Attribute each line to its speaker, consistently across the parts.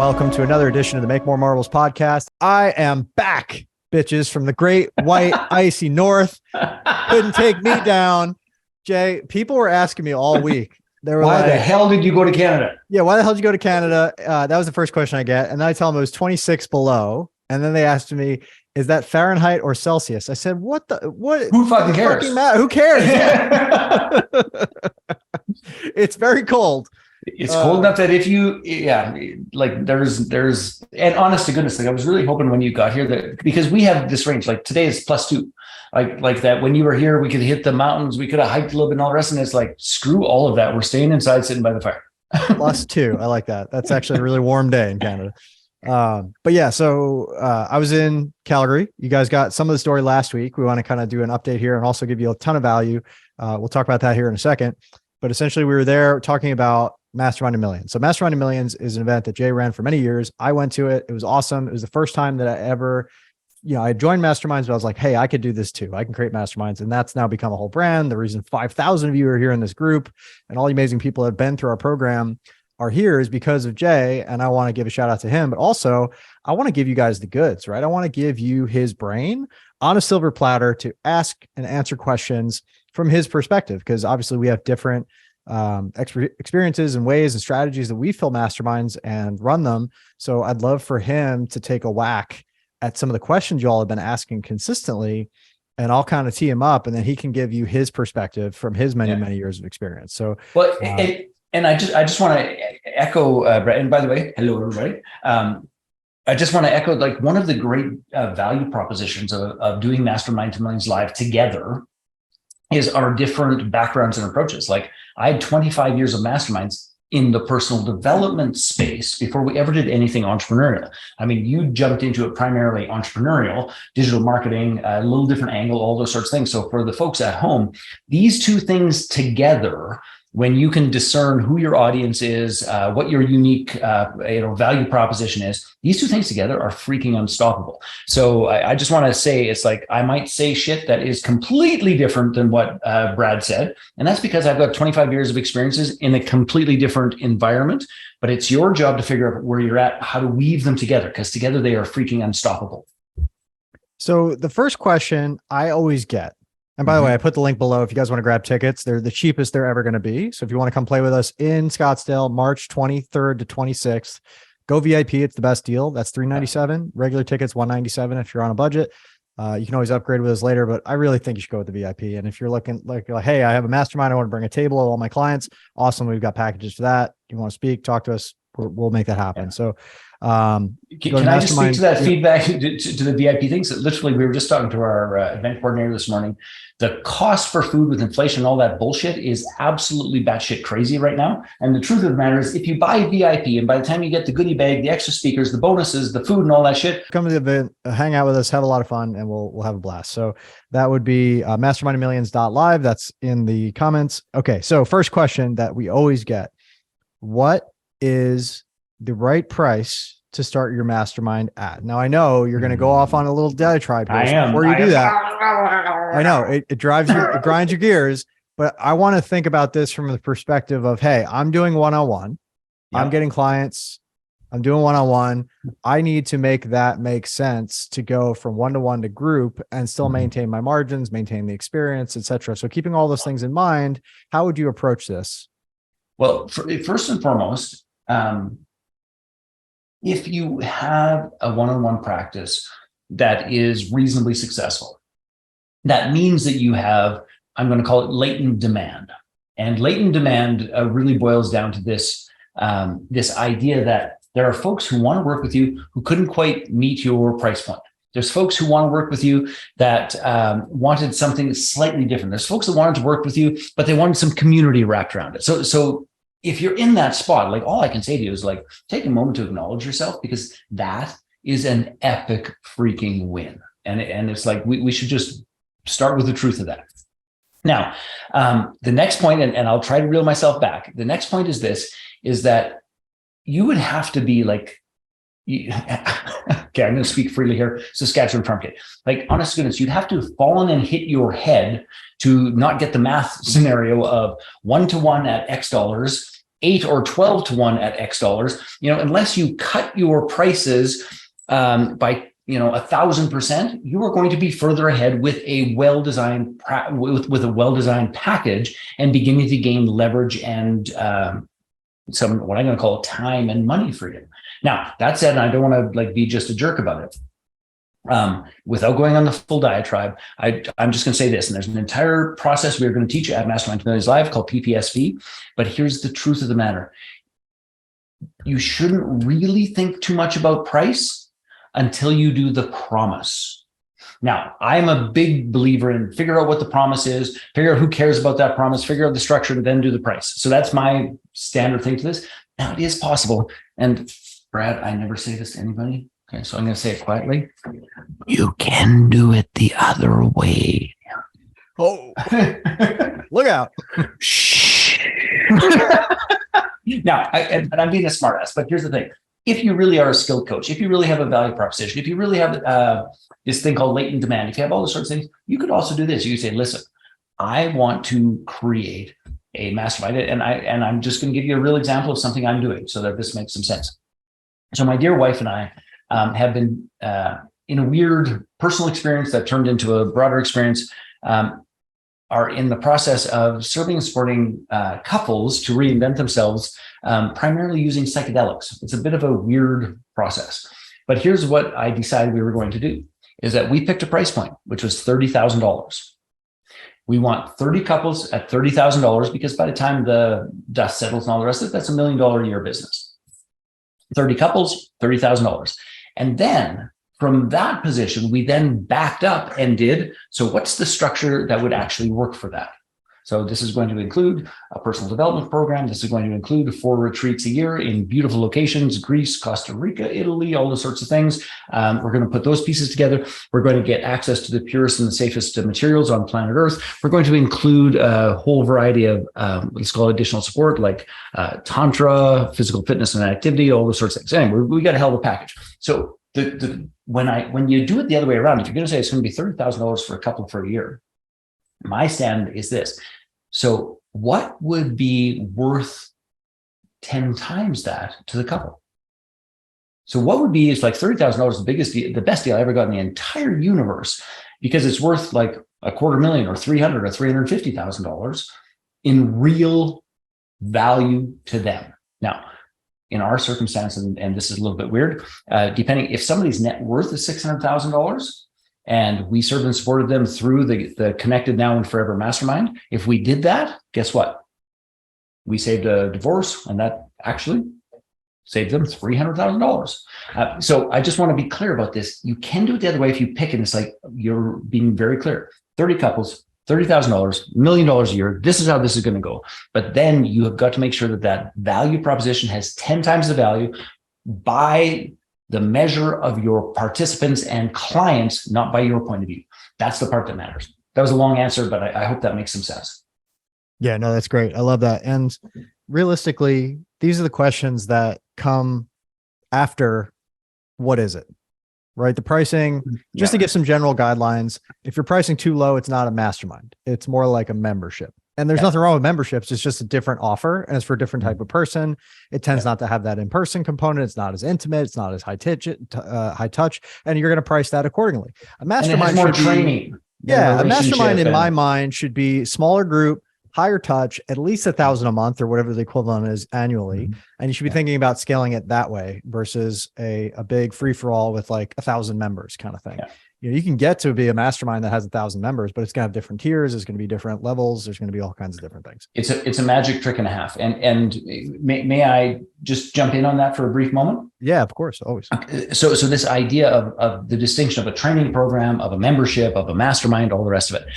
Speaker 1: Welcome to another edition of the Make More Marbles podcast. I am back, bitches, from the great white icy north. Couldn't take me down. Jay, people were asking me all week. They were
Speaker 2: why
Speaker 1: like,
Speaker 2: the hell did you go to Canada?
Speaker 1: Yeah, why the hell did you go to Canada? That was the first question I get. And then I tell them it was 26 below. And then they asked me, is that Fahrenheit or Celsius? I said, what?
Speaker 2: Who fucking cares?
Speaker 1: Who cares? Yeah. It's very cold.
Speaker 2: It's cold enough that if you, like there's, and honest to goodness, like I was really hoping when you got here that, because we have this range, like today is +2, like that. When you were here, we could hit the mountains, we could have hiked a little bit and all the rest. And it's like, screw all of that. We're staying inside, sitting by the fire.
Speaker 1: +2. I like that. That's actually a really warm day in Canada. But yeah, so I was in Calgary. You guys got some of the story last week. We want to kind of do an update here and also give you a ton of value. We'll talk about that here in a second. But essentially, we were there talking about Mastermind to Millions. So Mastermind to Millions is an event that Jay ran for many years. I went to it. It was awesome. It was the first time that I ever, I joined masterminds, but I was like, hey, I could do this too. I can create masterminds. And that's now become a whole brand. The reason 5,000 of you are here in this group and all the amazing people that have been through our program are here is because of Jay. And I want to give a shout out to him, but also I want to give you guys the goods, right? I want to give you his brain on a silver platter to ask and answer questions from his perspective. Because obviously we have different experiences and ways and strategies that we fill masterminds and run them. So I'd love for him to take a whack at some of the questions you all have been asking consistently, and I'll kind of tee him up, and then he can give you his perspective from his many years of experience. So,
Speaker 2: well, and I just want to echo, Brett, and by the way, hello, everybody. I just want to echo, like, one of the great value propositions of doing Mastermind to Millions live together is our different backgrounds and approaches. Like, I had 25 years of masterminds in the personal development space before we ever did anything entrepreneurial. I mean, you jumped into it primarily entrepreneurial, digital marketing, a little different angle, all those sorts of things. So for the folks at home, these two things together, when you can discern who your audience is, what your unique value proposition is, these two things together are freaking unstoppable. So I just want to say, it's like, I might say shit that is completely different than what Brad said. And that's because I've got 25 years of experiences in a completely different environment, but it's your job to figure out where you're at, how to weave them together, because together they are freaking unstoppable.
Speaker 1: So the first question I always get, and by the way, I put the link below if you guys want to grab tickets. They're the cheapest they're ever going to be. So if you want to come play with us in Scottsdale, March 23rd to 26th, go VIP. It's the best deal. That's $397. Regular tickets, $197 if you're on a budget. You can always upgrade with us later, but I really think you should go with the VIP. And if you're looking like, hey, I have a mastermind, I want to bring a table of all my clients. Awesome. We've got packages for that. You want to speak, talk to us. We'll make that happen. Yeah. So
Speaker 2: can I just speak to that feedback to the VIP things? Literally, we were just talking to our event coordinator this morning. The cost for food with inflation, all that bullshit is absolutely batshit crazy right now. And the truth of the matter is, if you buy VIP and by the time you get the goodie bag, the extra speakers, the bonuses, the food and all that shit,
Speaker 1: come to the event, hang out with us, have a lot of fun, and we'll have a blast. So that would be mastermindtomillions.live. That's in the comments. Okay. So first question that we always get, what is the right price to start your mastermind at? Now, I know you're going to go off on a little diatribe here before you do that. I know it drives you, it grinds your gears, but I want to think about this from the perspective of, hey, I'm doing one-on-one. Yep. I'm getting clients. I'm doing one-on-one. I need to make that make sense to go from one-to-one to group and still maintain my margins, maintain the experience, et cetera. So keeping all those things in mind, how would you approach this?
Speaker 2: Well, first and foremost, if you have a one-on-one practice that is reasonably successful, that means that you have, I'm going to call it latent demand. And latent demand really boils down to this idea that there are folks who want to work with you who couldn't quite meet your price point. There's folks who want to work with you that wanted something slightly different. There's folks that wanted to work with you, but they wanted some community wrapped around it. So if you're in that spot, like, all I can say to you is, like, take a moment to acknowledge yourself, because that is an epic freaking win. And it's like, we should just start with the truth of that. Now, the next point, and I'll try to reel myself back. The next point is this, is that you would have to be like, okay, I'm going to speak freely here, Saskatchewan Trump kid. Like, honest to goodness, you'd have to have fallen and hit your head to not get the math scenario of 1-to-1 at X dollars 8 or 12 to 1 at X dollars, unless you cut your prices by 1,000%, you are going to be further ahead with a well-designed with a well-designed package and beginning to gain leverage and some what I'm going to call time and money freedom. Now, that said, I don't want to be just a jerk about it. Without going on the full diatribe, I'm just going to say this, and there's an entire process we're going to teach you at Mastermind To Millions Live called PPSV. But here's the truth of the matter. You shouldn't really think too much about price until you do the promise. Now, I'm a big believer in figure out what the promise is, figure out who cares about that promise, figure out the structure, and then do the price. So that's my standard thing to this. Now, it is possible. And Brad, I never say this to anybody. Okay, so I'm going to say it quietly. You can do it the other way.
Speaker 1: Oh, look out.
Speaker 2: Shh. Now, I'm being a smartass, but here's the thing. If you really are a skilled coach, if you really have a value proposition, if you really have this thing called latent demand, if you have all those sorts of things, you could also do this. You could say, listen, I want to create a mastermind. And I'm just going to give you a real example of something I'm doing so that this makes some sense. So my dear wife and I have been in a weird personal experience that turned into a broader experience, are in the process of serving and supporting couples to reinvent themselves, primarily using psychedelics. It's a bit of a weird process. But here's what I decided we were going to do, is that we picked a price point, which was $30,000. We want 30 couples at $30,000 because by the time the dust settles and all the rest of it, that's $1 million a year business. 30 couples, $30,000. And then from that position, we then backed up and did, so what's the structure that would actually work for that? So this is going to include a personal development program. This is going to include 4 retreats a year in beautiful locations, Greece, Costa Rica, Italy, all those sorts of things. We're going to put those pieces together. We're going to get access to the purest and the safest materials on planet Earth. We're going to include a whole variety of, let's call it additional support, like Tantra, physical fitness and activity, all those sorts of things. Anyway, we got a hell of a package. So when you do it the other way around, if you're going to say it's going to be $30,000 for a couple for a year, my stand is this. So what would be worth 10 times that to the couple? So what would be, is like $30,000 the biggest deal, the best deal I ever got in the entire universe, because it's worth like $250,000 or $300,000 or $350,000 in real value to them. Now, in our circumstance, and this is a little bit weird, depending if somebody's net worth is $600,000, and we served and supported them through the Connected Now and Forever Mastermind. If we did that, guess what? We saved a divorce, and that actually saved them $300,000. So I just want to be clear about this. You can do it the other way if you pick it. It's like you're being very clear. 30 couples, $30,000, $1 million a year. This is how this is going to go. But then you have got to make sure that that value proposition has 10 times the value by the measure of your participants and clients, not by your point of view. That's the part that matters. That was a long answer, but I hope that makes some sense.
Speaker 1: Yeah, no, that's great. I love that. And realistically, these are the questions that come after what is it, right? The pricing, just to give some general guidelines. If you're pricing too low, it's not a mastermind. It's more like a membership. And there's nothing wrong with memberships. It's just a different offer, and it's for a different type of person. It tends not to have that in-person component. It's not as intimate. It's not as high touch, and you're going to price that accordingly. A mastermind
Speaker 2: more
Speaker 1: should
Speaker 2: training.
Speaker 1: Be, a mastermind in my mind should be smaller group, higher touch, at least $1,000 a month or whatever the equivalent is annually. And you should be thinking about scaling it that way versus a big free for all with like 1,000 members kind of thing. You can get to be a mastermind that has 1,000 members, but it's going to have different tiers. There's going to be different levels. There's going to be all kinds of different things.
Speaker 2: It's a magic trick and a half. And may I just jump in on that for a brief moment?
Speaker 1: Yeah, of course. Always.
Speaker 2: So this idea of the distinction of a training program, of a membership, of a mastermind, all the rest of it.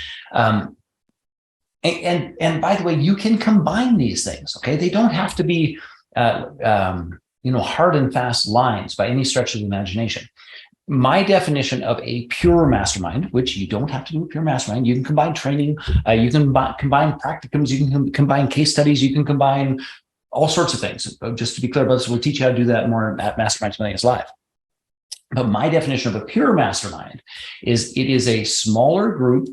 Speaker 2: And by the way, you can combine these things. Okay. They don't have to be, hard and fast lines by any stretch of the imagination. My definition of a pure mastermind, which you don't have to do a pure mastermind, you can combine training, you can combine practicums, you can combine case studies, you can combine all sorts of things. Just to be clear about this, we'll teach you how to do that more at Mastermind To Millions Live. But my definition of a pure mastermind is it is a smaller group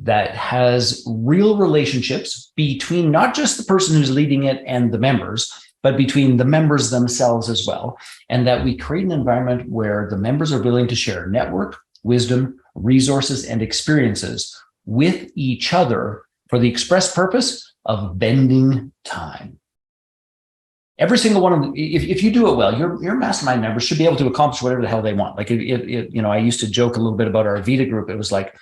Speaker 2: that has real relationships between not just the person who's leading it and the members, but between the members themselves as well. And that we create an environment where the members are willing to share network, wisdom, resources, and experiences with each other for the express purpose of bending time. Every single one of them, if you do it well, your mastermind members should be able to accomplish whatever the hell they want. Like, I used to joke a little bit about our Vita group. It was like,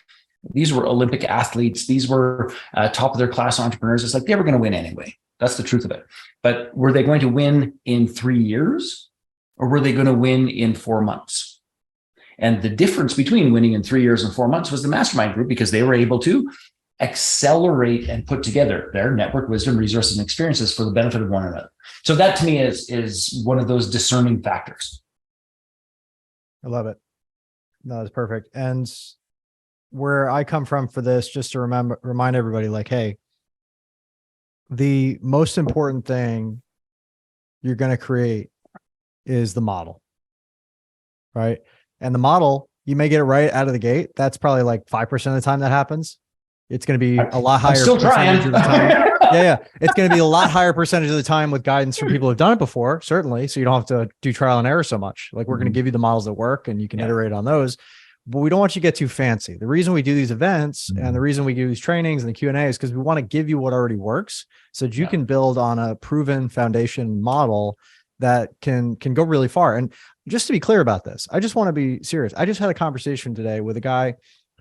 Speaker 2: these were Olympic athletes. These were top of their class entrepreneurs. It's like they were going to win anyway. That's the truth of it. But were they going to win in 3 years, or were they going to win in 4 months? And the difference between winning in 3 years and 4 months was the mastermind group, because they were able to accelerate and put together their network, wisdom, resources, and experiences for the benefit of one another. So that to me is one of those discerning factors.
Speaker 1: I love it. No, that's perfect. And where I come from for this, just to remind everybody, like, hey, the most important thing you're going to create is the model, right? And the model, you may get it right out of the gate. That's probably like 5% of the time that happens. It's going to be a lot higher percentage of the time. Yeah. It's going to be a lot higher percentage of the time with guidance from people who've done it before, certainly. So you don't have to do trial and error so much. Like, we're going to give you the models that work, and you can iterate on those. But we don't want you to get too fancy. The reason we do these events and the reason we do these trainings and the Q&A is because we want to give you what already works, so that you can build on a proven foundation model that can go really far. And just to be clear about this, I just want to be serious. I just had a conversation today with a guy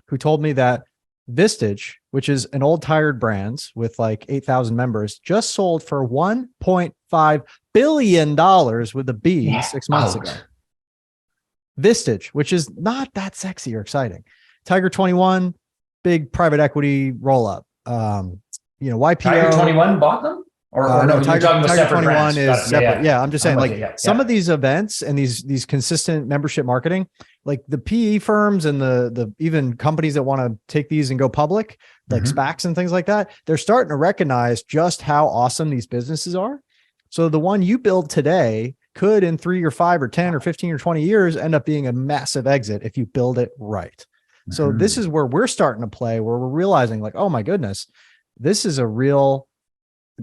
Speaker 1: who told me that Vistage, which is an old tired brand with like 8,000 members, just sold for $1.5 billion with a B 6 months ago. Vistage, which is not that sexy or exciting. Tiger 21, big private equity roll up. YPO.
Speaker 2: Tiger 21 bought them? Or no, you're talking about
Speaker 1: Tiger
Speaker 2: separate
Speaker 1: 21
Speaker 2: brands.
Speaker 1: is separate. Yeah, I'm just saying, some of
Speaker 2: these.
Speaker 1: these events and these consistent membership marketing, like the PE firms and the even companies that want to take these and go public, like SPACs and things like that, they're starting to recognize just how awesome these businesses are. So the one you build today could, in 3 or 5 or 10 or 15 or 20 years, end up being a massive exit if you build it right. So this is where we're starting to play, where we're realizing, like, oh my goodness, this is a real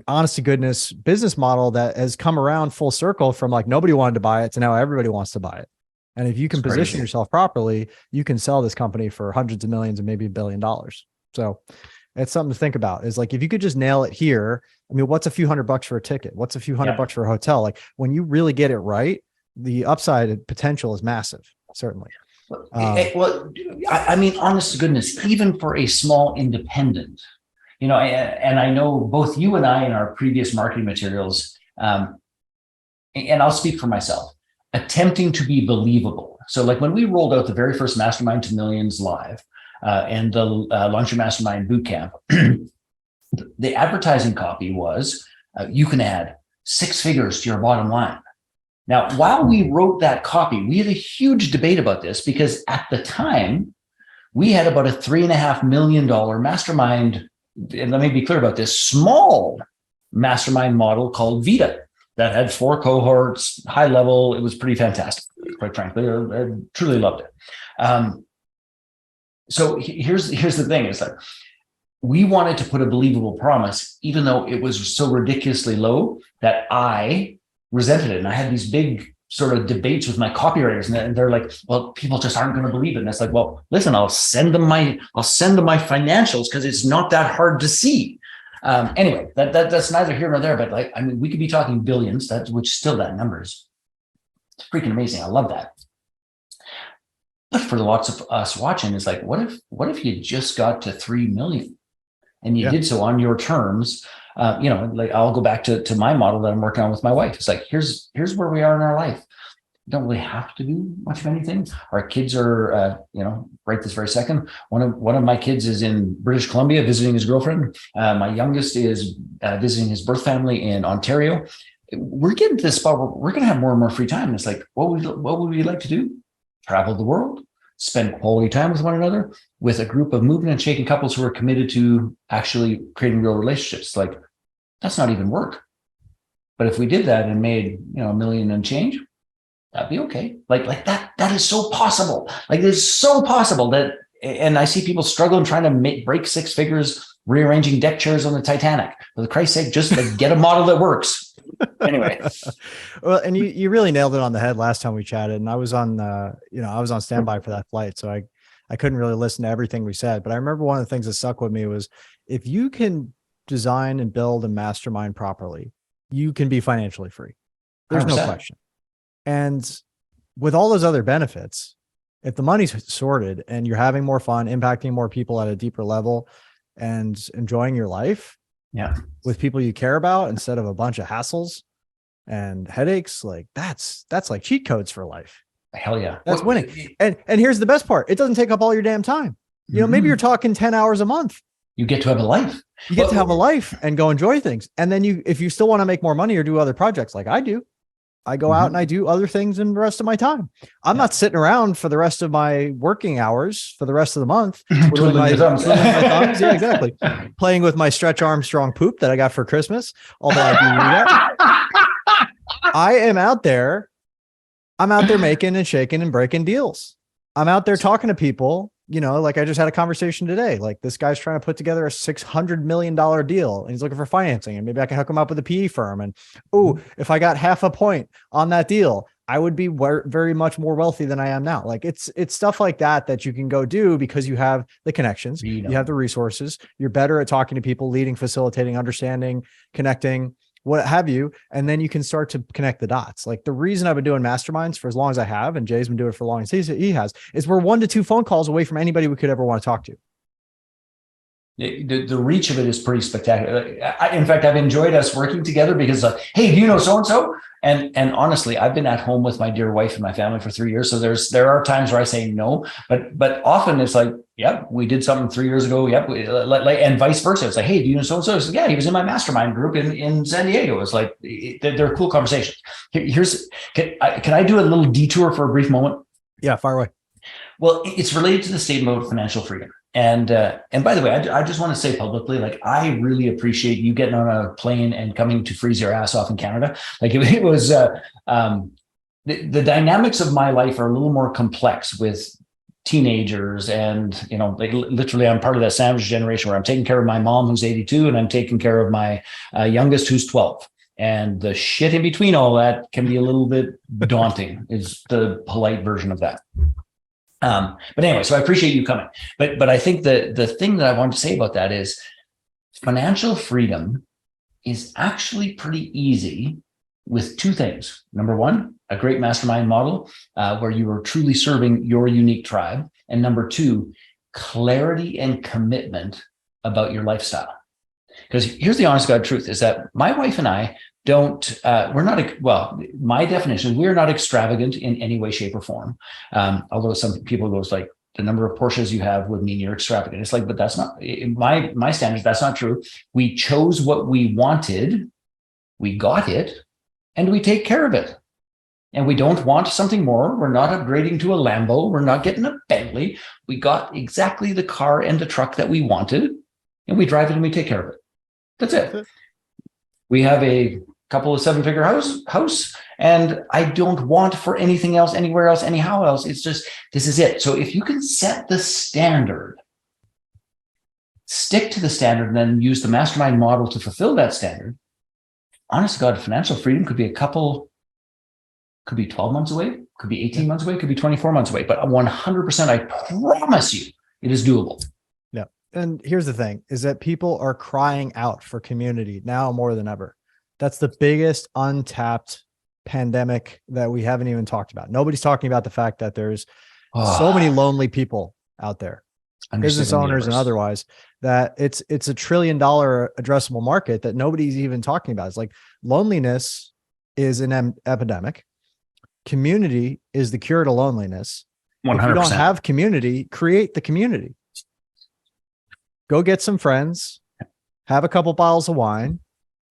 Speaker 1: honest to goodness business model that has come around full circle from like nobody wanted to buy it to now everybody wants to buy it. And if you can position yourself properly, you can sell this company for hundreds of millions and maybe $1 billion. So it's something to think about, is like, if you could just nail it here, I mean, what's a few $100 for a ticket? What's a few $100 for a hotel? Like, when you really get it right, the upside potential is massive, certainly.
Speaker 2: I mean, honest to goodness, even for a small independent, and I know both you and I in our previous marketing materials, and I'll speak for myself, attempting to be believable. So like when we rolled out the very first Mastermind to Millions live and the Launch Your Mastermind Bootcamp, the advertising copy was, you can add 6 figures to your bottom line. Now, while we wrote that copy, we had a huge debate about this, because at the time we had about a $3.5 million mastermind. And let me be clear about this, small mastermind model called Vita that had 4 cohorts, high level. It was pretty fantastic, quite frankly. I truly loved it. So here's the thing, is that we wanted to put a believable promise, even though it was so ridiculously low that I resented it. And I had these big sort of debates with my copywriters, and they're like, well, people just aren't going to believe it. And it's like, well, listen, I'll send them my financials, because it's not that hard to see. Anyway, that's neither here nor there, but like, I mean, we could be talking billions, which still that numbers. It's freaking amazing. I love that. But for lots of us watching, it's like, what if you just got to 3 million and you did so on your terms? Like, I'll go back to my model that I'm working on with my wife. It's like, here's where we are in our life. We don't really have to do much of anything. Our kids are, right this very second. One of my kids is in British Columbia visiting his girlfriend. My youngest is visiting his birth family in Ontario. We're getting to this spot where we're going to have more and more free time. And it's like, what would we like to do? Travel the world, spend quality time with one another, with a group of moving and shaking couples who are committed to actually creating real relationships. Like, that's not even work. But if we did that and made, $1 million and change, that'd be okay. Like that is so possible. Like, it's so possible that and I see people struggling trying to break six figures, rearranging deck chairs on the Titanic. For Christ's sake, just like get a model that works. Anyway.
Speaker 1: Well, and you really nailed it on the head last time we chatted, and I was on, I was on standby for that flight. So I couldn't really listen to everything we said, but I remember one of the things that stuck with me was if you can design and build a mastermind properly, you can be financially free. There's 100%. No question. And with all those other benefits, if the money's sorted and you're having more fun, impacting more people at a deeper level and enjoying your life with people you care about instead of a bunch of hassles and headaches, like that's like cheat codes for life.
Speaker 2: Hell yeah.
Speaker 1: That's winning. And here's the best part. It doesn't take up all your damn time. Maybe you're talking 10 hours a month.
Speaker 2: You get to have a life.
Speaker 1: You get to have a life and go enjoy things. And then if you still want to make more money or do other projects like I do, I go out and I do other things in the rest of my time. I'm not sitting around for the rest of my working hours for the rest of the month. Twiddling my thumbs. Yeah, exactly. Playing with my Stretch Armstrong poop that I got for Christmas. Although I do that. I am out there. I'm out there making and shaking and breaking deals. I'm out there talking to people, like I just had a conversation today. Like this guy's trying to put together a $600 million deal and he's looking for financing, and maybe I can hook him up with a PE firm. And if I got half a point on that deal, I would be very much more wealthy than I am now. Like it's stuff like that you can go do because you have the connections, you have the resources, you're better at talking to people, leading, facilitating, understanding, connecting, what have you. And then you can start to connect the dots. Like the reason I've been doing masterminds for as long as I have, and Jay's been doing it for as long as he has, is we're 1 to 2 phone calls away from anybody we could ever want to talk to.
Speaker 2: The reach of it is pretty spectacular. In fact, I've enjoyed us working together because hey, do you know so-and-so? And honestly, I've been at home with my dear wife and my family for 3 years. So there are times where I say no, but often it's like, yep, we did something 3 years ago. Yep. And vice versa. It's like, hey, do you know so-and-so? It's like, yeah, he was in my mastermind group in San Diego. It's like, they're cool conversations. Can I do a little detour for a brief moment?
Speaker 1: Yeah, fire away.
Speaker 2: Well, it's related to the statement about financial freedom. And by the way, I just want to say publicly, like, I really appreciate you getting on a plane and coming to freeze your ass off in Canada. Like it was, the dynamics of my life are a little more complex with teenagers. And, like literally I'm part of that sandwich generation where I'm taking care of my mom, who's 82, and I'm taking care of my youngest, who's 12. And the shit in between all that can be a little bit daunting is the polite version of that. But anyway, so I appreciate you coming. But I think the thing that I want to say about that is financial freedom is actually pretty easy with 2 things. Number 1, a great mastermind model where you are truly serving your unique tribe. And number 2, clarity and commitment about your lifestyle. Because here's the honest God truth is that my wife and I my definition is we're not extravagant in any way, shape, or form. Although some people goes like the number of Porsches you have would mean you're extravagant. It's like, but that's not my standards. That's not true. We chose what we wanted, we got it, and we take care of it. And we don't want something more. We're not upgrading to a Lambo. We're not getting a Bentley. We got exactly the car and the truck that we wanted, and we drive it and we take care of it. That's it. We have a couple of 7-figure house, and I don't want for anything else, anywhere else, anyhow else. It's just, this is it. So if you can set the standard, stick to the standard, and then use the mastermind model to fulfill that standard, honest to God, financial freedom could be 12 months away, could be 18 months away, could be 24 months away, but 100%, I promise you, it is doable.
Speaker 1: Yeah. And here's the thing is that people are crying out for community now more than ever. That's the biggest untapped pandemic that we haven't even talked about. Nobody's talking about the fact that there's so many lonely people out there, business owners and otherwise, that it's a $1 trillion addressable market that nobody's even talking about. It's like loneliness is an epidemic. Community is the cure to loneliness. 100%. If you don't have community, create the community. Go get some friends, have a couple bottles of wine,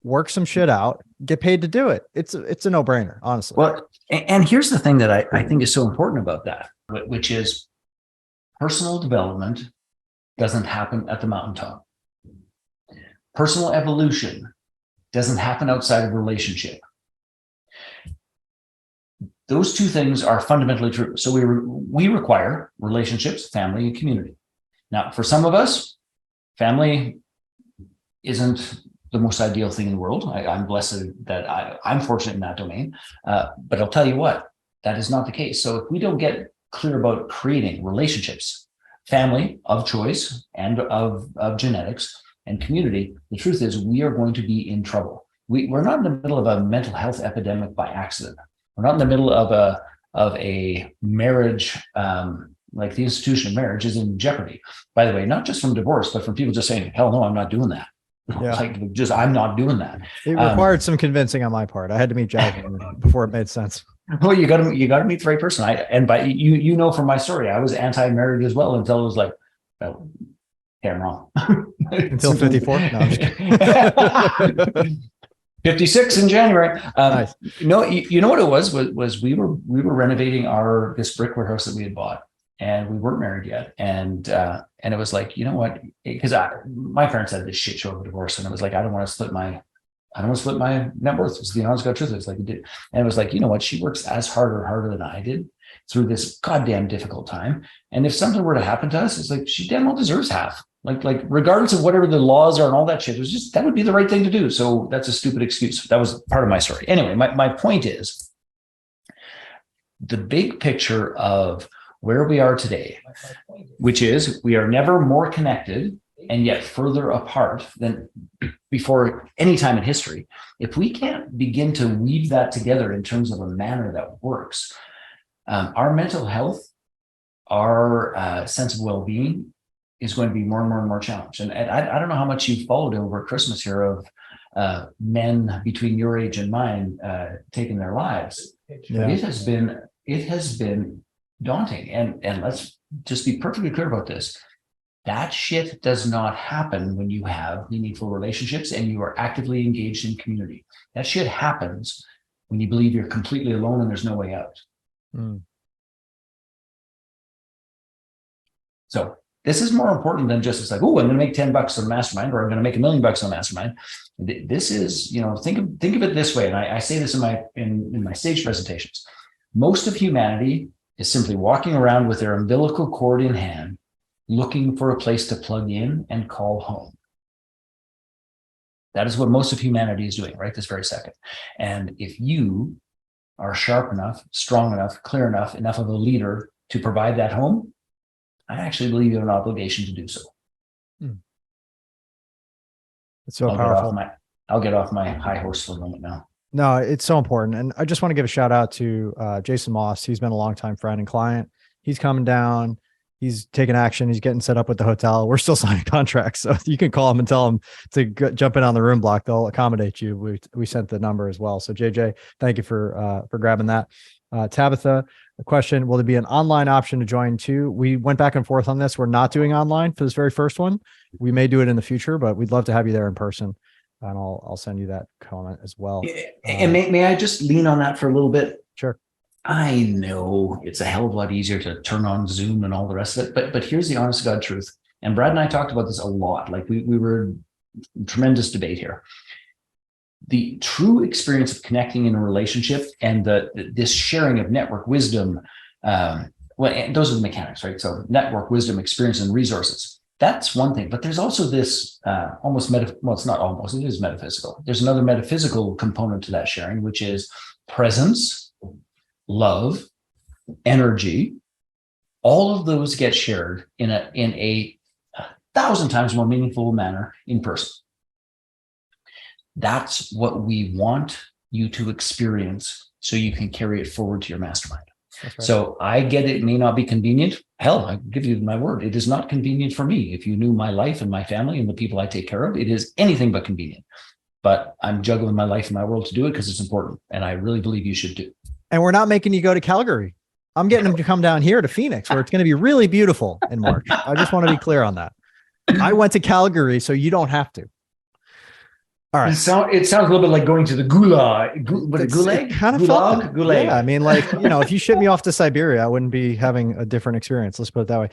Speaker 1: work some shit out, get paid to do it. It's a no-brainer, honestly.
Speaker 2: Well, and here's the thing that I think is so important about that, which is personal development doesn't happen at the mountaintop. Personal evolution doesn't happen outside of relationship. Those 2 things are fundamentally true. So we require relationships, family, and community. Now, for some of us, family isn't the most ideal thing in the world. I'm blessed that I'm fortunate in that domain. But I'll tell you what, that is not the case. So if we don't get clear about creating relationships, family of choice and of genetics and community, the truth is we are going to be in trouble. We're not in the middle of a mental health epidemic by accident. We're not in the middle of a marriage, like the institution of marriage is in jeopardy. By the way, not just from divorce, but from people just saying, hell no, I'm not doing that.
Speaker 1: Yeah.
Speaker 2: Like just, I'm not doing that.
Speaker 1: It required some convincing on my part. I had to meet Jasmine before it made sense.
Speaker 2: Well, you got to meet the right person. And by you know from my story, I was anti-marriage as well until it was like, oh, okay, I'm wrong.
Speaker 1: Until 54? No, I'm just kidding.
Speaker 2: 56 in January.
Speaker 1: Nice.
Speaker 2: No, you know what it was we were renovating this brick warehouse that we had bought, and we weren't married yet. And it was like, you know what? Because my parents had this shit show of a divorce, and it was like, I don't want to split my net worth. It's the honest God truth. It's like it did. And it was like, you know what? She works as hard or harder than I did through this goddamn difficult time. And if something were to happen to us, it's like she damn well deserves half. Like regardless of whatever the laws are and all that shit, it was just, that would be the right thing to do. So that's a stupid excuse. That was part of my story. Anyway, my point is the big picture of where we are today, which is we are never more connected and yet further apart than before any time in history. If we can't begin to weave that together in terms of a manner that works, our mental health, our sense of well-being is going to be more and more and more challenged. And I don't know how much you've followed over Christmas here of men between your age and mine taking their lives. Yeah. But it has been daunting. And let's just be perfectly clear about this. That shit does not happen when you have meaningful relationships and you are actively engaged in community. That shit happens when you believe you're completely alone and there's no way out. So this is more important than just, it's like, oh, I'm going to make $10 on Mastermind, or I'm going to make $1 million on Mastermind. This is, think of it this way. And I say this in my stage presentations. Most of humanity is simply walking around with their umbilical cord in hand, looking for a place to plug in and call home. That is what most of humanity is doing right this very second. And if you are sharp enough, strong enough, clear enough of a leader to provide that home, I actually believe you have an obligation to do so.
Speaker 1: It's so powerful.
Speaker 2: I'll get off my high horse for a moment now.
Speaker 1: No, it's so important. And I just want to give a shout out to Jason Moss. He's been a longtime friend and client. He's coming down. He's taking action. He's getting set up with the hotel. We're still signing contracts. So you can call him and tell him to jump in on the room block. They'll accommodate you. We sent the number as well. So JJ, thank you for grabbing that. Tabitha, a question, will there be an online option to join too? We went back and forth on this. We're not doing online for this very first one. We may do it in the future, but we'd love to have you there in person. And I'll send you that comment as well.
Speaker 2: And may I just lean on that for a little bit?
Speaker 1: Sure.
Speaker 2: I know it's a hell of a lot easier to turn on Zoom and all the rest of it, but here's the honest to God truth. And Brad and I talked about this a lot. Like we were in tremendous debate here. The true experience of connecting in a relationship and this sharing of network wisdom, and those are the mechanics, right? So network wisdom, experience, and resources. That's one thing, but there's also this it's not almost, it is metaphysical. There's another metaphysical component to that sharing, which is presence, love, energy. All of those get shared in a 1,000 times more meaningful manner in person. That's what we want you to experience so you can carry it forward to your mastermind. Right. So I get it may not be convenient. Hell, I give you my word. It is not convenient for me. If you knew my life and my family and the people I take care of, it is anything but convenient. But I'm juggling my life and my world to do it because it's important. And I really believe you should do.
Speaker 1: And we're not making you go to Calgary. I'm getting them to come down here to Phoenix, where it's going to be really beautiful in March. I just want to be clear on that. I went to Calgary, so you don't have to. All right.
Speaker 2: It sounds a little bit like going to the gulag. Gulag?
Speaker 1: Kind of gulag. Yeah, I mean, if you ship me off to Siberia, I wouldn't be having a different experience. Let's put it that way.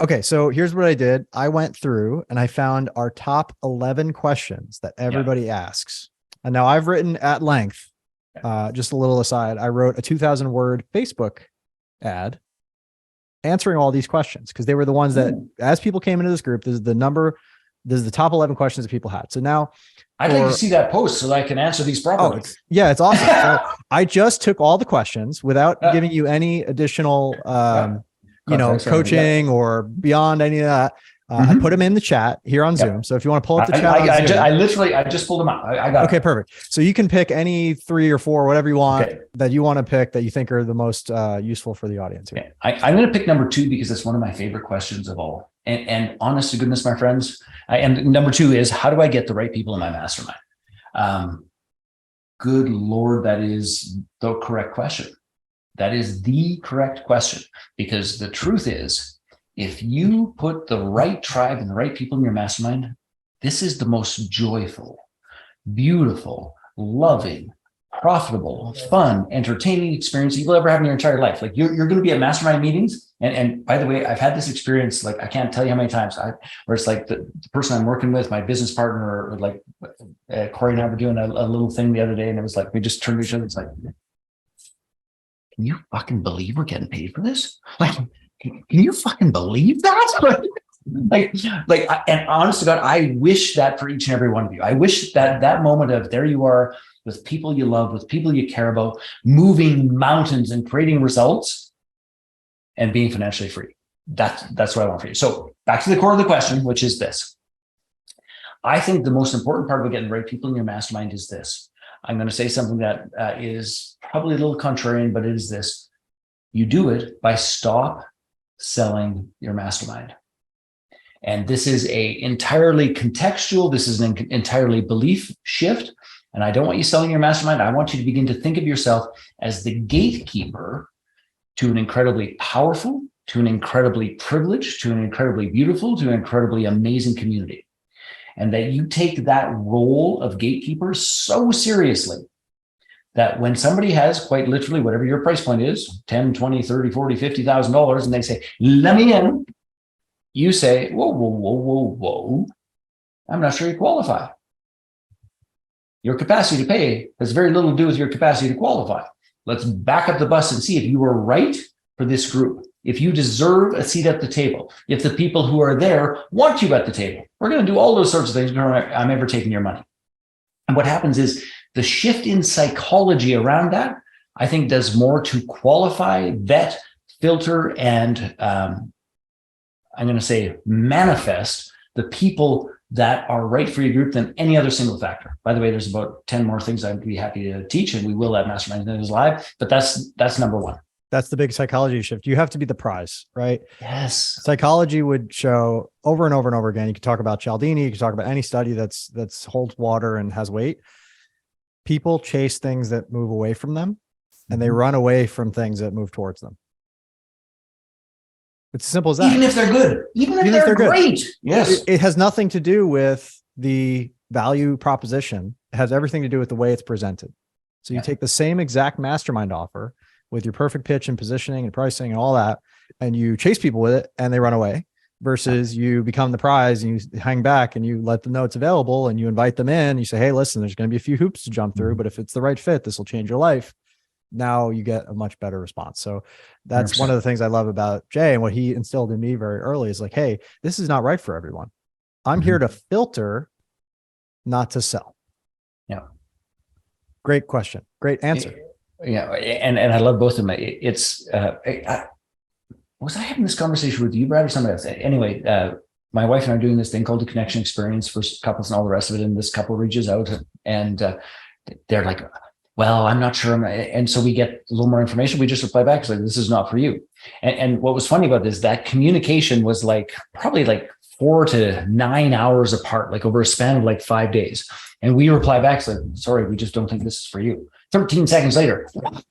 Speaker 1: Okay, so here's what I did. I went through and I found our top 11 questions that everybody asks. And now I've written at length, just a little aside, I wrote a 2,000 word Facebook ad answering all these questions because they were the ones that, as people came into this group, this is the top 11 questions that people had. So now
Speaker 2: I'd like to see that post so that I can answer these properly.
Speaker 1: It's awesome. So I just took all the questions without giving you any additional, coaching or beyond any of that. I put them in the chat here on Zoom. So if you want to pull up the chat,
Speaker 2: I just pulled them out. I got
Speaker 1: okay, perfect. So you can pick any 3 or 4, whatever you want that you want to pick that you think are the most useful for the audience here.
Speaker 2: Okay. I'm going to pick number 2 because it's one of my favorite questions of all. And honest to goodness, my friends, and number 2 is, how do I get the right people in my mastermind? Good Lord, that is the correct question. That is the correct question, because the truth is, if you put the right tribe and the right people in your mastermind, this is the most joyful, beautiful, loving, profitable, fun, entertaining experience you'll ever have in your entire life. Like you're going to be at mastermind meetings. And by the way, I've had this experience, like, I can't tell you how many times where it's like the person I'm working with, my business partner, or like Corey and I were doing a little thing the other day. And it was like, we just turned to each other. It's like, can you fucking believe we're getting paid for this? Like, can you fucking believe that? And honest to God, I wish that for each and every one of you. I wish that moment of, there you are with people you love, with people you care about, moving mountains and creating results and being financially free. That's what I want for you. So back to the core of the question, which is this. I think the most important part of getting the right people in your mastermind is this. I'm going to say something that is probably a little contrarian, but it is this. You do it by stop selling your mastermind. And this is a entirely contextual, this is an entirely belief shift. And I don't want you selling your mastermind. I want you to begin to think of yourself as the gatekeeper to an incredibly powerful, to an incredibly privileged, to an incredibly beautiful, to an incredibly amazing community. And that you take that role of gatekeeper so seriously that when somebody has, quite literally, whatever your price point is, 10, 20, 30, 40, $50,000, and they say, let me in, you say, whoa, I'm not sure you qualify. Your capacity to pay has very little to do with your capacity to qualify. Let's back up the bus and see if you are right for this group, if you deserve a seat at the table, if the people who are there want you at the table. We're going to do all those sorts of things before I'm ever taking your money. And what happens is the shift in psychology around that, I think, does more to qualify, vet, filter, and I'm going to say manifest the people that are right for your group than any other single factor. By the way, there's about 10 more things I'd be happy to teach, and we will at Mastermind Millions Live, but that's number 1. That's the big psychology shift. You have to be the prize, right? Yes. Psychology would show over and over and over again. You could talk about Cialdini, you could talk about any study that's holds water and has weight. People chase things that move away from them, and they run away from things that move towards them. It's as simple as that. Even if they're good, even if they're great. Good. Yes. It has nothing to do with the value proposition. It has everything to do with the way it's presented. So you take the same exact mastermind offer with your perfect pitch and positioning and pricing and all that, and you chase people with it and they run away, versus you become the prize and you hang back and you let them know it's available and you invite them in. You say, hey, listen, there's going to be a few hoops to jump through, but if it's the right fit, this will change your life. Now you get a much better response. So that's 100%. One of the things I love about Jay, and what he instilled in me very early is like, hey, this is not right for everyone. I'm here to filter, not to sell. Yeah. Great question. Great answer. Yeah. And I love both of them. It's, was I having this conversation with you, Brad, or somebody else? Anyway, my wife and I are doing this thing called the connection experience for couples and all the rest of it. And this couple reaches out and they're like, well, I'm not sure. And so we get a little more information. We just reply back. It's like, this is not for you. And what was funny about this, that communication was like probably like 4 to 9 hours apart, like over a span of like 5 days. And we reply back, it's like, sorry, we just don't think this is for you. 13 seconds later. What?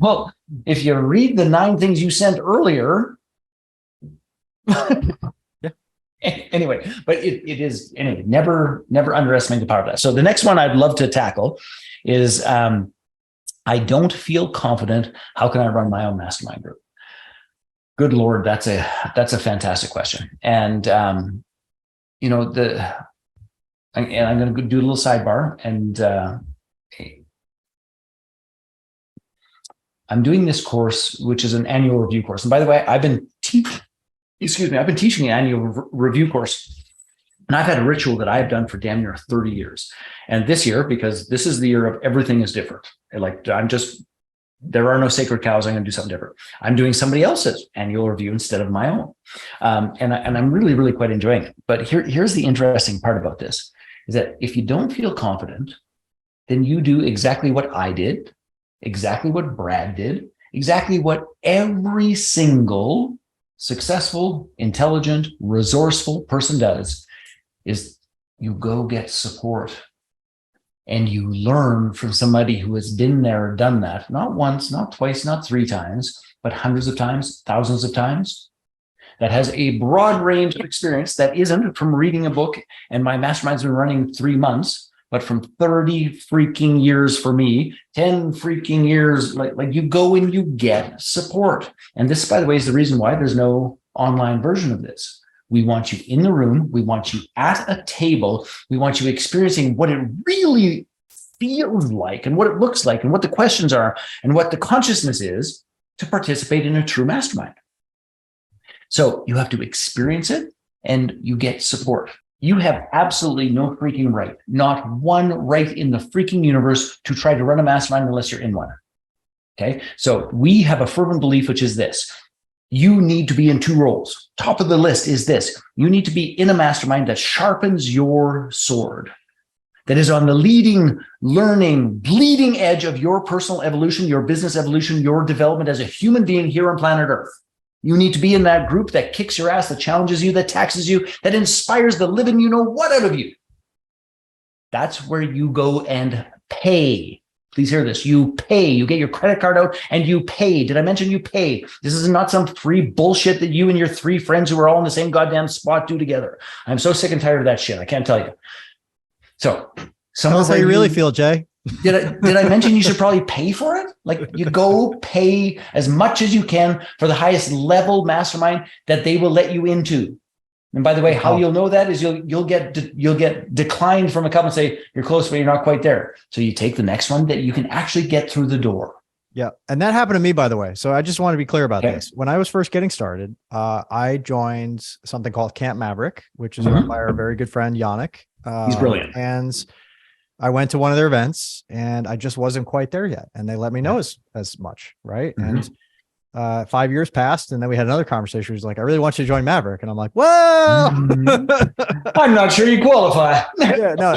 Speaker 2: Well, if you read the 9 things you sent earlier. Anyway, but it is, anyway, never underestimate the power of that. So the next one I'd love to tackle is, I don't feel confident. How can I run my own mastermind group? Good Lord, that's a fantastic question. And, I'm going to do a little sidebar, and I'm doing this course, which is an annual review course. And by the way, I've been teaching an annual review course. And I've had a ritual that I've done for damn near 30 years. And this year, because this is the year of everything is different. Like there are no sacred cows. I'm going to do something different. I'm doing somebody else's annual review instead of my own. And I'm really, really quite enjoying it. But here's the interesting part about this is that if you don't feel confident, then you do exactly what I did, exactly what Brad did, exactly what every single successful, intelligent, resourceful person does, is you go get support and you learn from somebody who has been there or done that, not once, not twice, not 3 times, but hundreds of times, thousands of times, that has a broad range of experience that isn't from reading a book. And my mastermind's been running 3 months, but from 30 freaking years for me, 10 freaking years, like you go and you get support. And this, by the way, is the reason why there's no online version of this. We want you in the room. We want you at a table. We want you experiencing what it really feels like and what it looks like and what the questions are and what the consciousness is to participate in a true mastermind. So you have to experience it and you get support. You have absolutely no freaking right, not one right in the freaking universe to try to run a mastermind unless you're in one. Okay. So we have a fervent belief, which is this. You need to be in 2 roles. Top of the list is this. You need to be in a mastermind that sharpens your sword, that is on the leading, learning, bleeding edge of your personal evolution, your business evolution, your development as a human being here on planet Earth. You need to be in that group that kicks your ass, that challenges you, that taxes you, that inspires the living you know what out of you. That's where you go and pay. Please hear this. You pay. You get your credit card out and you pay. Did I mention you pay? This is not some free bullshit that you and your 3 friends who are all in the same goddamn spot do together. I'm so sick and tired of that shit. I can't tell you. So,
Speaker 1: tell us how you really feel, Jay.
Speaker 2: Did I mention you should probably pay for it? Like you go pay as much as you can for the highest level mastermind that they will let you into. And by the way, how you'll know that is you'll get declined from a couple and say you're close, but you're not quite there. So you take the next one that you can actually get through the door.
Speaker 1: Yeah. And that happened to me, by the way. So I just want to be clear about this. When I was first getting started, I joined something called Camp Maverick, which is run by our very good friend, Yannick.
Speaker 2: He's brilliant.
Speaker 1: And I went to one of their events and I just wasn't quite there yet. And they let me know as much. Right. And 5 years passed, and then we had another conversation. He was like, I really want you to join Maverick. And I'm like, well,
Speaker 2: I'm not sure you qualify.
Speaker 1: Yeah, no.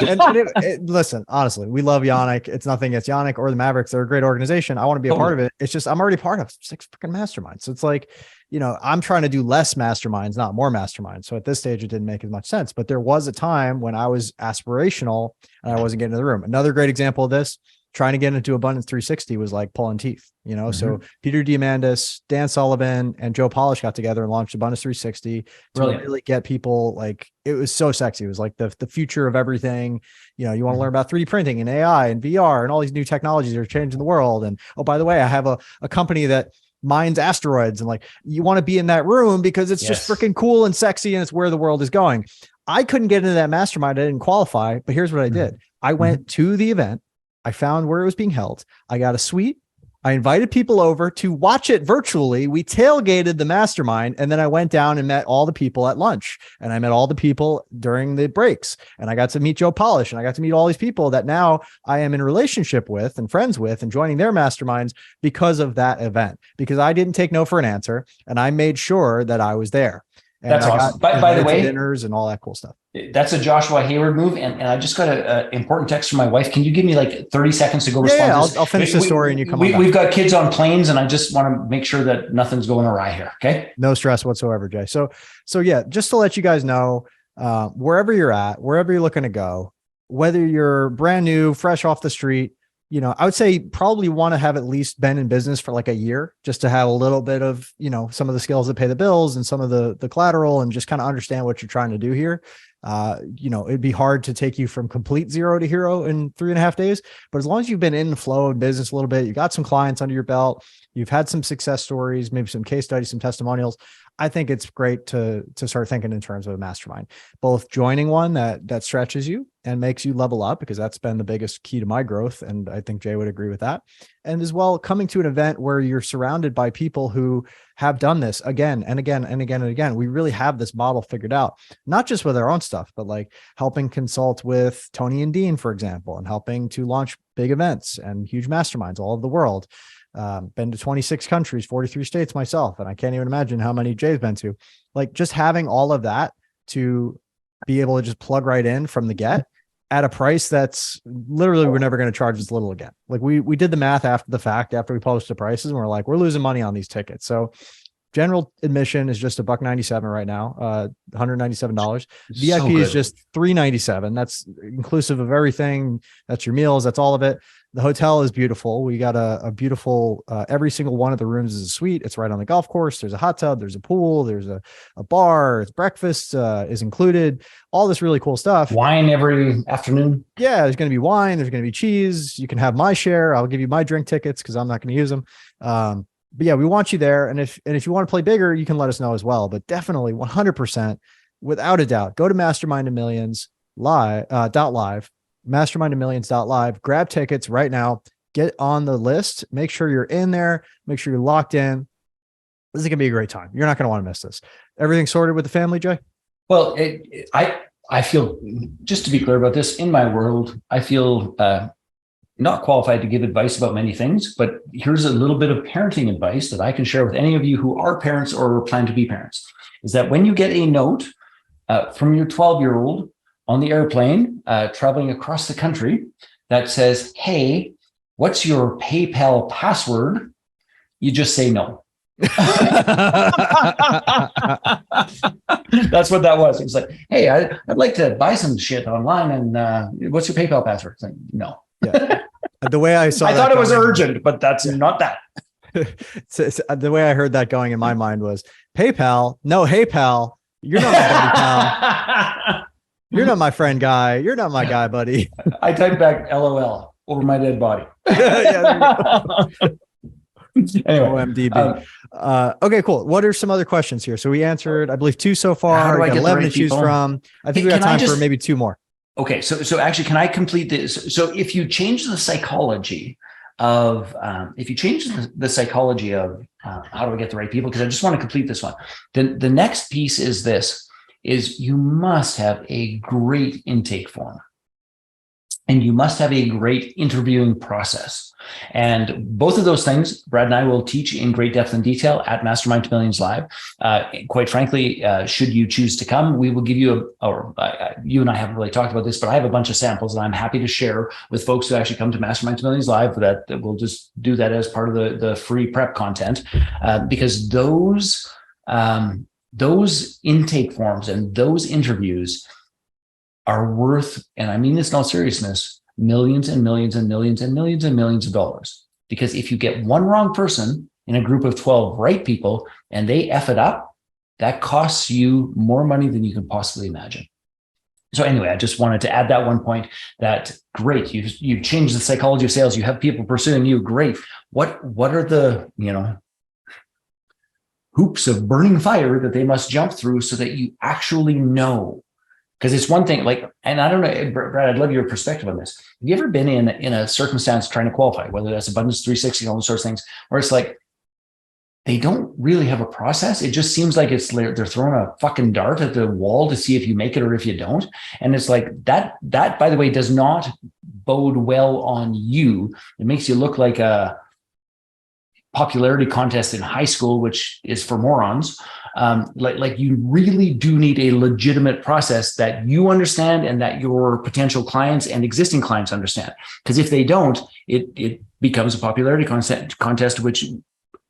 Speaker 1: And listen, honestly, we love Yannick. It's nothing against Yannick or the Mavericks. They're a great organization. I want to be a part of it. It's just, I'm already part of 6 freaking masterminds. So it's like, I'm trying to do less masterminds, not more masterminds. So at this stage, it didn't make as much sense, but there was a time when I was aspirational and I wasn't getting in the room. Another great example of this, trying to get into Abundance 360 was like pulling teeth, So Peter Diamandis, Dan Sullivan, and Joe Polish got together and launched Abundance 360 to really get people, like, it was so sexy. It was like the future of everything. You want to learn about 3D printing and AI and VR and all these new technologies that are changing the world. And, oh, by the way, I have a company that mines asteroids, and like, you want to be in that room because it's just freaking cool and sexy and it's where the world is going. I couldn't get into that mastermind. I didn't qualify, but here's what I did. I went to the event. I found where it was being held. I got a suite. I invited people over to watch it virtually. We tailgated the mastermind, and then I went down and met all the people at lunch, and I met all the people during the breaks, and I got to meet Joe Polish, and I got to meet all these people that now I am in relationship with and friends with and joining their masterminds because of that event, because I didn't take no for an answer, and I made sure that I was there. And
Speaker 2: that's awesome. By the way,
Speaker 1: dinners and all that cool stuff.
Speaker 2: That's a Joshua Hayward move. And I just got an important text from my wife. Can you give me like 30 seconds to go respond to this?
Speaker 1: I'll finish the story and you come on.
Speaker 2: We've got kids on planes, and I just want to make sure that nothing's going awry here. Okay.
Speaker 1: No stress whatsoever, Jay. So yeah, just to let you guys know, wherever you're at, wherever you're looking to go, whether you're brand new, fresh off the street, I would say probably want to have at least been in business for like a year, just to have a little bit of, some of the skills that pay the bills and some of the collateral, and just kind of understand what you're trying to do here. It'd be hard to take you from complete zero to hero in 3.5 days, but as long as you've been in the flow of business a little bit, you got some clients under your belt, you've had some success stories, maybe some case studies, some testimonials, I think it's great to start thinking in terms of a mastermind, both joining one that stretches you and makes you level up, because that's been the biggest key to my growth. And I think Jay would agree with that. And as well, coming to an event where you're surrounded by people who have done this again and again and again and again. We really have this model figured out, not just with our own stuff, but like helping consult with Tony and Dean, for example, and helping to launch big events and huge masterminds all over the world. Been to 26 countries, 43 states myself. And I can't even imagine how many Jay's been to. Like, just having all of that to be able to just plug right in from the get at a price that's literally, we're never going to charge this little again. Like, we did the math after the fact, after we published the prices, and we're like, we're losing money on these tickets. So general admission is just $197 right now, $197. VIP is just $397. That's inclusive of everything. That's your meals. That's all of it. The hotel is beautiful. We got a beautiful, every single one of the rooms is a suite. It's right on the golf course. There's a hot tub. There's a pool. There's a bar. It's breakfast is included. All this really cool stuff.
Speaker 2: Wine every afternoon.
Speaker 1: Yeah, there's going to be wine. There's going to be cheese. You can have my share. I'll give you my drink tickets because I'm not going to use them. But yeah, we want you there. And if you want to play bigger, you can let us know as well. But definitely 100%, without a doubt, go to Mastermind to Millions live, mastermindtomillions.live, grab tickets right now, get on the list, make sure you're in there, make sure you're locked in. This is going to be a great time. You're not going to want to miss this. Everything sorted with the family, Jay?
Speaker 2: Well, I feel, just to be clear about this, in my world, I feel not qualified to give advice about many things, but here's a little bit of parenting advice that I can share with any of you who are parents or plan to be parents, is that when you get a note from your 12-year-old on the airplane traveling across the country that says, hey, what's your PayPal password? You just say no. That's what that was. It was like, hey, I'd like to buy some shit online, and what's your PayPal password? It's like, no.
Speaker 1: Yeah. The way I
Speaker 2: thought it was urgent, but that's not that.
Speaker 1: The way I heard that going in my mind was PayPal. No, hey pal, you're not my buddy, pal. You're not my friend guy. You're not my guy, buddy.
Speaker 2: I typed back LOL over my dead body. Anyway,
Speaker 1: OMDB. Okay, cool. What are some other questions here? So we answered, I believe, 2 so far.
Speaker 2: How do I
Speaker 1: got
Speaker 2: get
Speaker 1: 11
Speaker 2: the right
Speaker 1: to choose
Speaker 2: people?
Speaker 1: from. I think we got time for maybe 2 more.
Speaker 2: Okay, so actually, can I complete this? So if you change the psychology of, how do I get the right people? Because I just want to complete this one. The next piece is this, is you must have a great intake form. And you must have a great interviewing process. And both of those things, Brad and I will teach in great depth and detail at Mastermind to Millions Live. Quite frankly, should you choose to come, we will give you you and I haven't really talked about this, but I have a bunch of samples that I'm happy to share with folks who actually come to Mastermind to Millions Live, that we'll just do that as part of the free prep content, because those intake forms and those interviews are worth, and I mean this in all seriousness, millions and millions and millions and millions and millions of dollars. Because if you get one wrong person in a group of 12 right people and they F it up, that costs you more money than you can possibly imagine. So anyway, I just wanted to add that one point, that great, you've changed the psychology of sales. You have people pursuing you. Great. What are the, hoops of burning fire that they must jump through so that you actually know? Because it's one thing, like, and I don't know, Brad, I'd love your perspective on this. Have you ever been in a circumstance trying to qualify, whether that's Abundance 360, all those sorts of things, where it's like, they don't really have a process. It just seems like they're throwing a fucking dart at the wall to see if you make it or if you don't. And it's like that, by the way, does not bode well on you. It makes you look like a popularity contest in high school, which is for morons. Like you really do need a legitimate process that you understand and that your potential clients and existing clients understand. Because if they don't, it becomes a popularity contest, which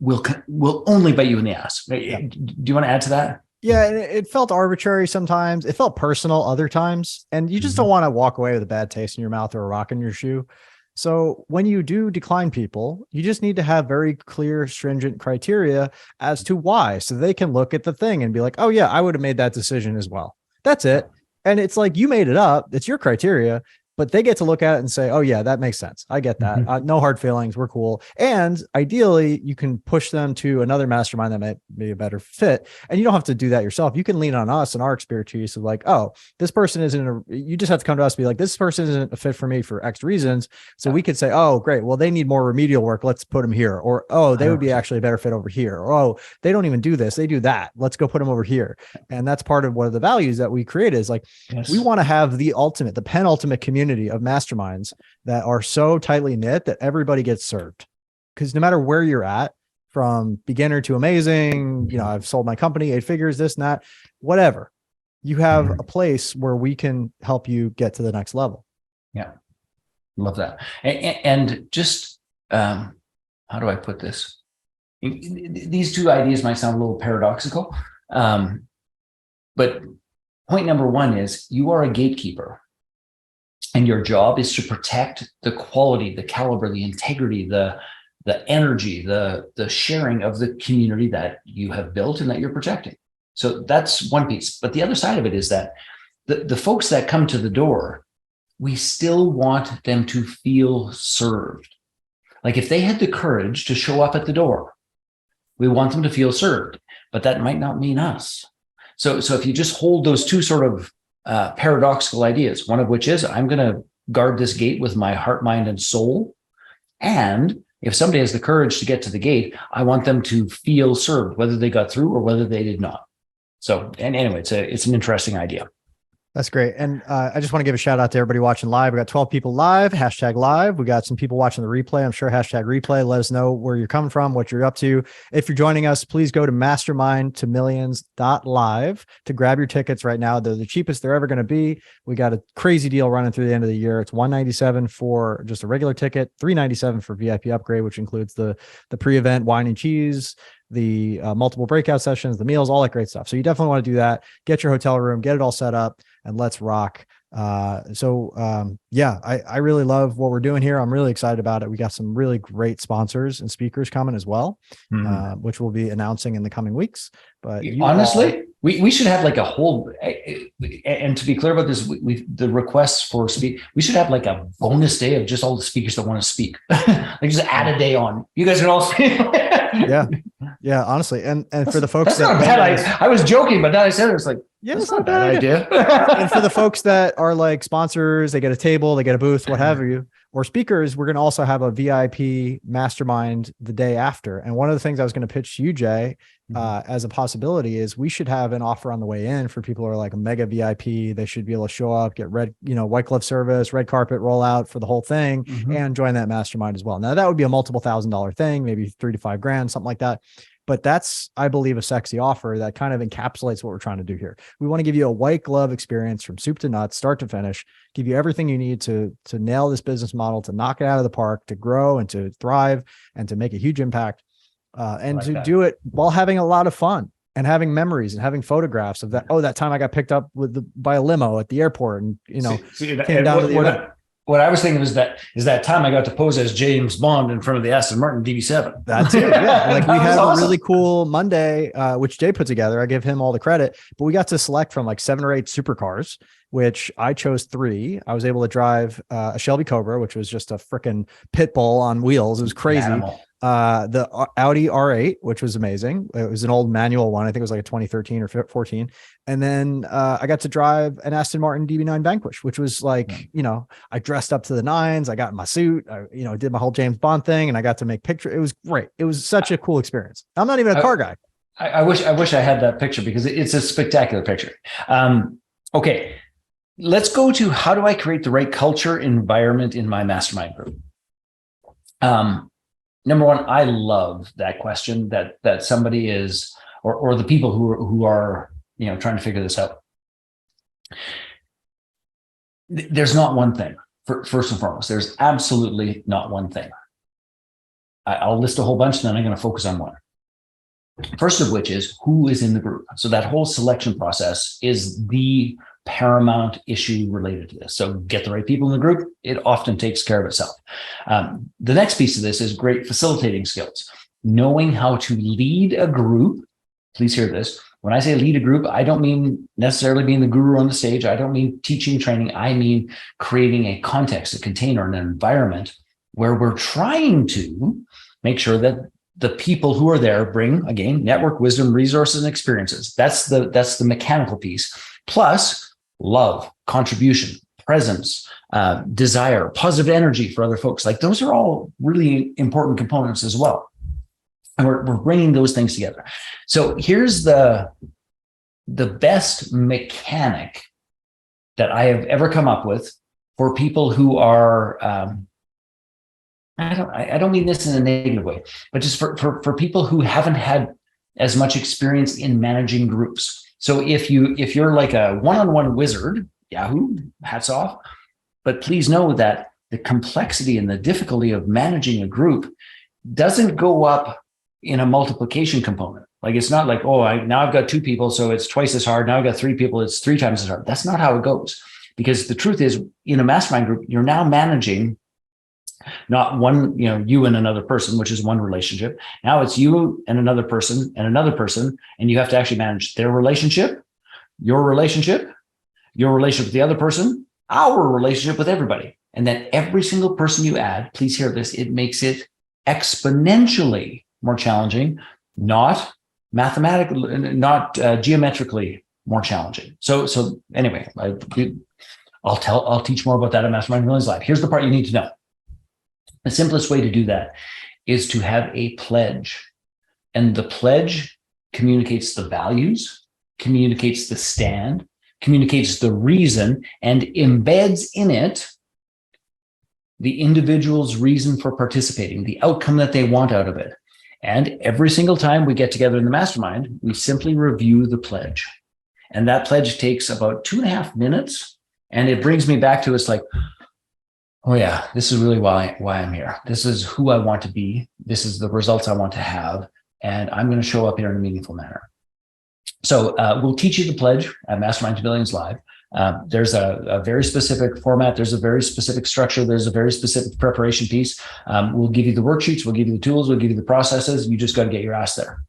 Speaker 2: will only bite you in the ass. Yeah. Do you want to add to that?
Speaker 1: Yeah, it felt arbitrary sometimes. It felt personal other times. And you just don't want to walk away with a bad taste in your mouth or a rock in your shoe. So when you do decline people, you just need to have very clear, stringent criteria as to why, so they can look at the thing and be like, oh yeah, I would have made that decision as well. That's it. And it's like, you made it up. It's your criteria. but they get to look at it and say, oh yeah, that makes sense. I get that. No hard feelings. We're cool. And ideally you can push them to another mastermind that might be a better fit. And you don't have to do that yourself. You can lean on us and our expertise of like, oh, this person you just have to come to us and be like, this person isn't a fit for me for X reasons. So we could say, oh, great. Well, they need more remedial work. Let's put them here. Or, oh, they would be actually a better fit over here. Or, oh, they don't even do this. They do that. Let's go put them over here. And that's part of one of the values that we created is like, we want to have the penultimate community of masterminds that are so tightly knit that everybody gets served. Because no matter where you're at, from beginner to amazing, I've sold my company 8 figures, this and that, whatever, you have a place where we can help you get to the next level.
Speaker 2: Yeah. Love that. And just, how do I put this? These two ideas might sound a little paradoxical, but point number one is you are a gatekeeper. And your job is to protect the quality, the caliber, the integrity, the energy, the sharing of the community that you have built and that you're protecting. So that's one piece. But the other side of it is that the folks that come to the door, we still want them to feel served. Like if they had the courage to show up at the door, we want them to feel served, but that might not mean us. So if you just hold those two sort of paradoxical ideas, one of which is I'm going to guard this gate with my heart, mind, and soul. And if somebody has the courage to get to the gate, I want them to feel served, whether they got through or whether they did not. So, and anyway, it's an interesting idea.
Speaker 1: That's great. And I just want to give a shout out to everybody watching live. We got 12 people live, #live. We got some people watching the replay. I'm sure #replay. Let us know where you're coming from, what you're up to. If you're joining us, please go to mastermindtomillions.live to grab your tickets right now. They're the cheapest they're ever going to be. We got a crazy deal running through the end of the year. It's $197 for just a regular ticket, $397 for VIP upgrade, which includes the pre-event wine and cheese, the multiple breakout sessions, the meals, all that great stuff. So you definitely want to do that. Get your hotel room, get it all set up, and let's rock. I really love what we're doing here. I'm really excited about it. We got some really great sponsors and speakers coming as well, which we'll be announcing in the coming weeks. But
Speaker 2: honestly, we should have like a whole, and to be clear about this, the requests for speak, we should have like a bonus day of just all the speakers that want to speak. Like just add a day on. You guys can all speak.
Speaker 1: Yeah, honestly. And for the folks
Speaker 2: that's not bad. I was joking, but now I said it was like,
Speaker 1: yeah, it's not a bad idea. And for the folks that are like sponsors, they get a table, they get a booth, what have you, or speakers, we're going to also have a VIP mastermind the day after. And one of the things I was going to pitch to you, Jay, as a possibility is we should have an offer on the way in for people who are like a mega VIP. They should be able to show up, get white glove service, red carpet rollout for the whole thing, and join that mastermind as well. Now that would be a multiple $1,000 thing, maybe $3,000 to $5,000, something like that. But that's, I believe, a sexy offer that kind of encapsulates what we're trying to do here. We want to give you a white glove experience from soup to nuts, start to finish, give you everything you need to nail this business model, to knock it out of the park, to grow and to thrive and to make a huge impact, and to do it while having a lot of fun and having memories and having photographs of that. Oh, that time I got picked up by a limo at the airport and, came down to the event.
Speaker 2: What I was thinking is that time I got to pose as James Bond in front of the Aston Martin DB7.
Speaker 1: That's it. Yeah. Like we had a really cool Monday, which Jay put together. I give him all the credit, but we got to select from like 7 or 8 supercars, which I chose 3. I was able to drive a Shelby Cobra, which was just a freaking pit bull on wheels. It was crazy. The Audi R8, which was amazing. It was an old manual one. I think it was like a 2013 or 14. And then I got to drive an Aston Martin DB9 Vanquish, which was like, I dressed up to the nines. I got in my suit. I, did my whole James Bond thing, and I got to make pictures. It was great. It was such a cool experience. I'm not even a car guy.
Speaker 2: I wish I had that picture because it's a spectacular picture. Okay. Let's go to how do I create the right culture environment in my mastermind group? Number one, I love that question that somebody is, or the people who are, trying to figure this out. There's not one thing. First and foremost, there's absolutely not one thing. I'll list a whole bunch, and then I'm going to focus on one. First of which is who is in the group. So that whole selection process is the paramount issue related to this. So get the right people in the group. It often takes care of itself. The next piece of this is great facilitating skills. Knowing how to lead a group, please hear this, When I say lead a group, I don't mean necessarily being the guru on the stage. I don't mean teaching, training. I mean creating a context, a container, and an environment where we're trying to make sure that the people who are there bring, again, network, wisdom, resources, and experiences. That's the mechanical piece. Plus love, contribution, presence, desire, positive energy for other folks. Like those are all really important components as well. And we're bringing those things together. So here's the best mechanic that I have ever come up with for people who are, I don't mean this in a negative way, but just for people who haven't had as much experience in managing groups. So if you're like a one-on-one wizard, Yahoo, hats off. But please know that the complexity and the difficulty of managing a group doesn't go up in a multiplication component. Like it's not like, now I've got 2 people, so it's twice as hard. Now I've got 3 people, it's 3 times as hard. That's not how it goes. Because the truth is, in a mastermind group, you're now managing not one, you and another person, which is one relationship. Now it's you and another person, and you have to actually manage their relationship, your relationship with the other person, our relationship with everybody. And then every single person you add, please hear this, it makes it exponentially more challenging, not mathematically, not geometrically more challenging. So anyway, I'll teach more about that at Mastermind To Millions Live. Here's the part you need to know. The simplest way to do that is to have a pledge. And the pledge communicates the values, communicates the stand, communicates the reason, and embeds in it the individual's reason for participating, the outcome that they want out of it. And every single time we get together in the mastermind, we simply review the pledge. And that pledge takes about 2.5 minutes. And it brings me back to, it's like, oh yeah, this is really why I'm here. This is who I want to be. This is the results I want to have. And I'm going to show up here in a meaningful manner. So we'll teach you the pledge at Mastermind To Millions Live. There's a very specific format. There's a very specific structure. There's a very specific preparation piece. We'll give you the worksheets. We'll give you the tools. We'll give you the processes. You just got to get your ass there.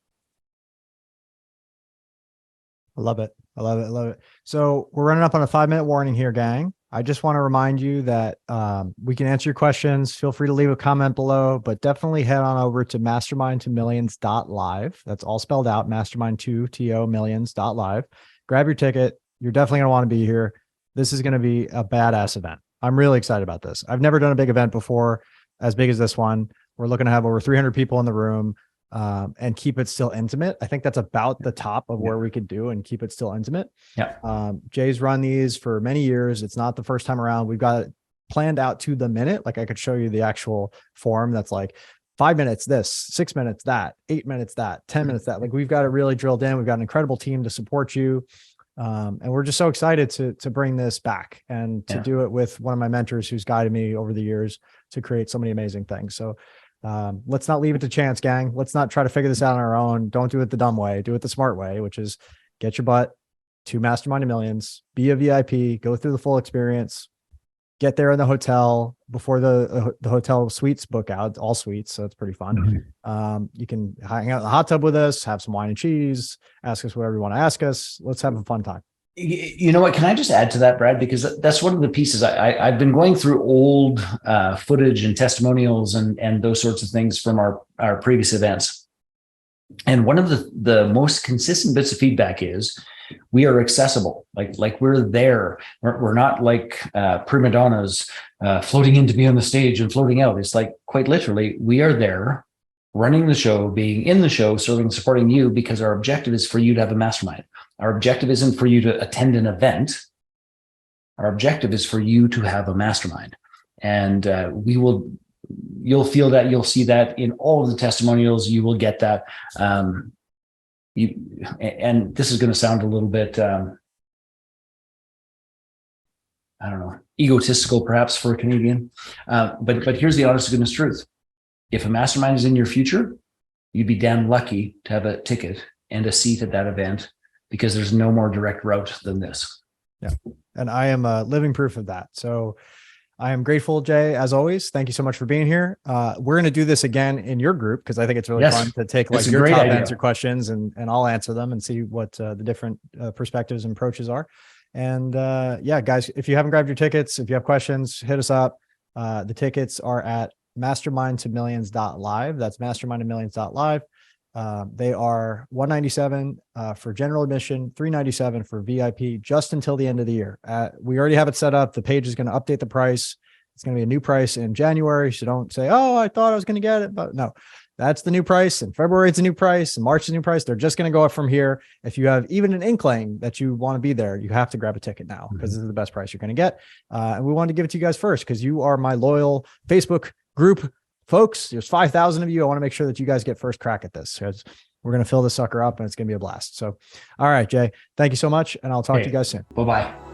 Speaker 1: I love it. I love it. I love it. So we're running up on a 5-minute warning here, gang. I just want to remind you that we can answer your questions. Feel free to leave a comment below, but definitely head on over to mastermindtomillions.live. That's all spelled out, mastermind2 millions.live. Grab your ticket. You're definitely going to want to be here. This is going to be a badass event. I'm really excited about this. I've never done a big event before, as big as this one. We're looking to have over 300 people in the room and keep it still intimate. I think that's about the top of where we could do and keep it still intimate.
Speaker 2: Yeah.
Speaker 1: Jay's run these for many years. It's not the first time around. We've got it planned out to the minute. Like I could show you the actual form that's like 5 minutes, this, 6 minutes, that, 8 minutes, that, 10 minutes, that. Like we've got it really drilled in. We've got an incredible team to support you. And we're just so excited to bring this back and to do it with one of my mentors who's guided me over the years to create so many amazing things. So let's not leave it to chance, gang. Let's not try to figure this out on our own. Don't do it the dumb way. Do it the smart way, which is get your butt to Mastermind To Millions, be a VIP, go through the full experience, get there in the hotel before the hotel suites book out, all suites. So it's pretty fun.
Speaker 2: Mm-hmm.
Speaker 1: You can hang out in the hot tub with us, have some wine and cheese, ask us whatever you want to ask us. Let's have a fun time.
Speaker 2: You know what? Can I just add to that, Brad? Because that's one of the pieces I've been going through old footage and testimonials and those sorts of things from our previous events. And one of the most consistent bits of feedback is we are accessible. Like we're there. We're not like prima donnas floating in to be on the stage and floating out. It's like quite literally, we are there running the show, being in the show, serving, supporting you, because our objective is for you to have a mastermind. Our objective isn't for you to attend an event. Our objective is for you to have a mastermind. And you'll feel that, you'll see that in all of the testimonials. You will get that. And this is going to sound a little bit, I don't know, egotistical perhaps for a Canadian. But here's the honest to goodness truth. If a mastermind is in your future, you'd be damn lucky to have a ticket and a seat at that event, because there's no more direct route than this.
Speaker 1: Yeah. And I am living proof of that. So I am grateful, Jay, as always. Thank you so much for being here. We're going to do this again in your group because I think it's really fun to take like your top answer questions and I'll answer them and see what the different perspectives and approaches are. And yeah, guys, if you haven't grabbed your tickets, if you have questions, hit us up. The tickets are at mastermindtomillions.live. That's mastermindtomillions.live. They are $197 for general admission, $397 for VIP, just until the end of the year. We already have it set up. The page is going to update the price. It's going to be a new price in January. So don't say, oh, I thought I was going to get it, but no, that's the new price. In February, it's a new price. In March, it's a new price. They're just going to go up from here. If you have even an inkling that you want to be there, you have to grab a ticket now because this is the best price you're going to get. And we wanted to give it to you guys first because you are my loyal Facebook group folks. There's 5,000 of you. I want to make sure that you guys get first crack at this because we're going to fill this sucker up and it's going to be a blast. So, all right, Jay, thank you so much. And I'll talk to you guys soon.
Speaker 2: Bye-bye.